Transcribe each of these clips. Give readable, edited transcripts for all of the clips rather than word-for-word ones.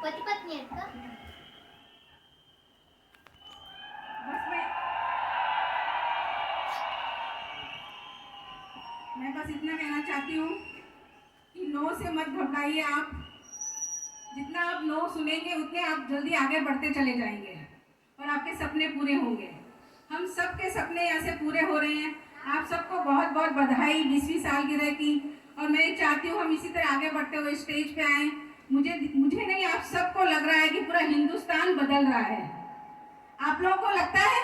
पती पत्नी आहेत का? मैं बस इतना कहना चाहती हूँ कि नो से मत घबराइए आप। जितना आप नो सुनेंगे उतने आप जल्दी आगे बढ़ते चले जाएंगे और आपके सपने पूरे होंगे। हम सबके सपने यहाँ से पूरे हो रहे हैं। आप सबको बहुत बहुत बधाई 20वीं सालगिरह की। और मैं चाहती हूँ हम इसी तरह आगे बढ़ते हुए स्टेज पे आए। मुझे नहीं, आप सबको लग रहा है कि पूरा हिंदुस्तान बदल रहा है। आप लोगों को लगता है?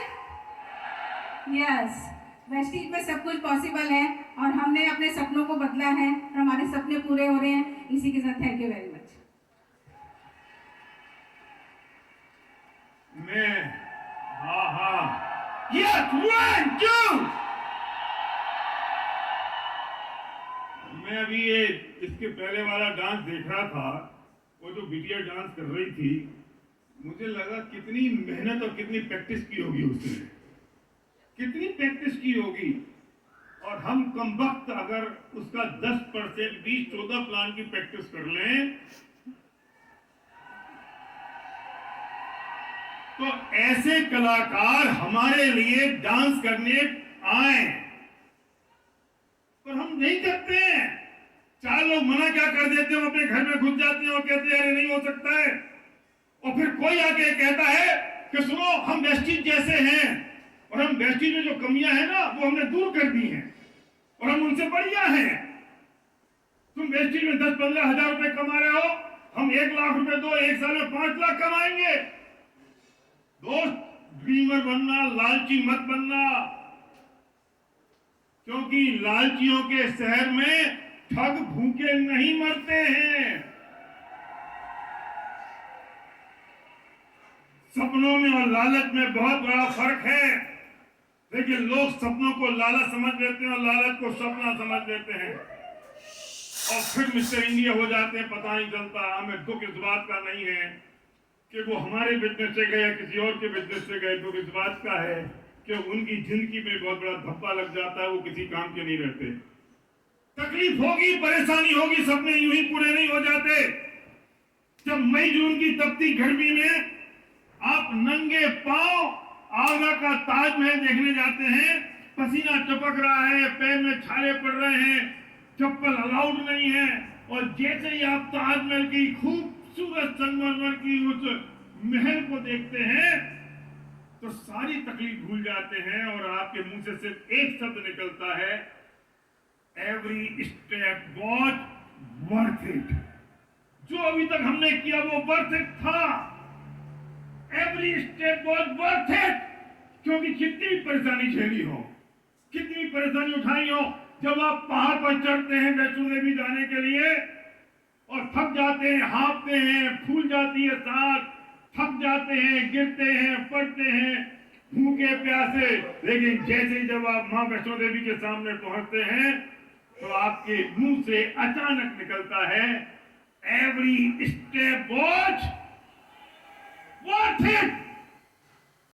यस, वेस्टीज में सब कुछ पॉसिबल है और हमने अपने सपनों को बदला है और हमारे सपने पूरे हो रहे हैं। इसी के साथ थैंक यू वेरी मच। मैं अभी ये इसके पहले वाला डांस देख रहा था, वो जो बिटिया डांस कर रही थी, मुझे लगा कितनी मेहनत और कितनी प्रैक्टिस की होगी उसने, कितनी प्रैक्टिस की होगी। और हम कम वक्त अगर उसका 10%, 20-14 प्लान की प्रैक्टिस कर लें तो ऐसे कलाकार हमारे लिए डांस करने आए, पर हम नहीं करते हैं। 4 लोग मना क्या कर देते हैं, अपने घर में घुस जाते हैं और कहते हैं अरे नहीं हो सकता है। और फिर कोई आके कहता है कि सुनो हम वेस्टीज जैसे हैं, और हम वेस्टीज में जो कमियां हैं ना वो हमने दूर कर दी हैं और हम उनसे बढ़िया हैं। तुम वेस्टीज में 10-15 हजार रुपए कमा रहे हो, हम 1 लाख रुपए दो, 1 साल में 5 लाख कमाएंगे। दोस्त, ड्रीमर बनना, लालची मत बनना, क्योंकि लालचियों के शहर में ठग भूखे नहीं मरते हैं। सपनों में और लालच में बहुत बड़ा फर्क है, लेकिन लोग सपनों को लालच समझ लेते हैं और लालच को सपना समझ लेते हैं और फिर मिस्टर इंडिया हो जाते हैं, पता नहीं चलता। हमें दुख इस बात का नहीं है कि वो हमारे बिजनेस से गए या किसी और के बिजनेस से गए, दुख इस बात का है कि उनकी जिंदगी में बहुत बड़ा धब्बा लग जाता है, वो किसी काम के नहीं रहते। तकलीफ होगी, परेशानी होगी, सपने यूं ही पूरे नहीं हो जाते। जब मई जून की तपती गर्मी में आप नंगे पांव आगरा का ताजमहल देखने जाते हैं, पसीना टपक रहा है, पैर में छाले पड़ रहे हैं, चप्पल अलाउड नहीं है, और जैसे ही आप ताजमहल की खूबसूरत संगमरमर की उस महल को देखते हैं तो सारी तकलीफ भूल जाते हैं और आपके मुंह से सिर्फ एक शब्द निकलता है, every step was worth it. जो अभी तक हमने किया वो वर्थ इट था। Every step was worth it. क्योंकि कितनी भी परेशानी झेली हो, कितनी परेशानी उठाई हो, जब आप पहाड़ पर चढ़ते हैं वैष्णो देवी जाने के लिए और थक जाते हैं, हांफते हैं, फूल जाती है सांस, थक जाते हैं, गिरते हैं, पड़ते हैं, भूखे प्यासे, लेकिन जैसे ही जब आप मां वैष्णो देवी के सामने पहुंचते हैं तो आपके मुंह से अचानक निकलता है, every step was worth it.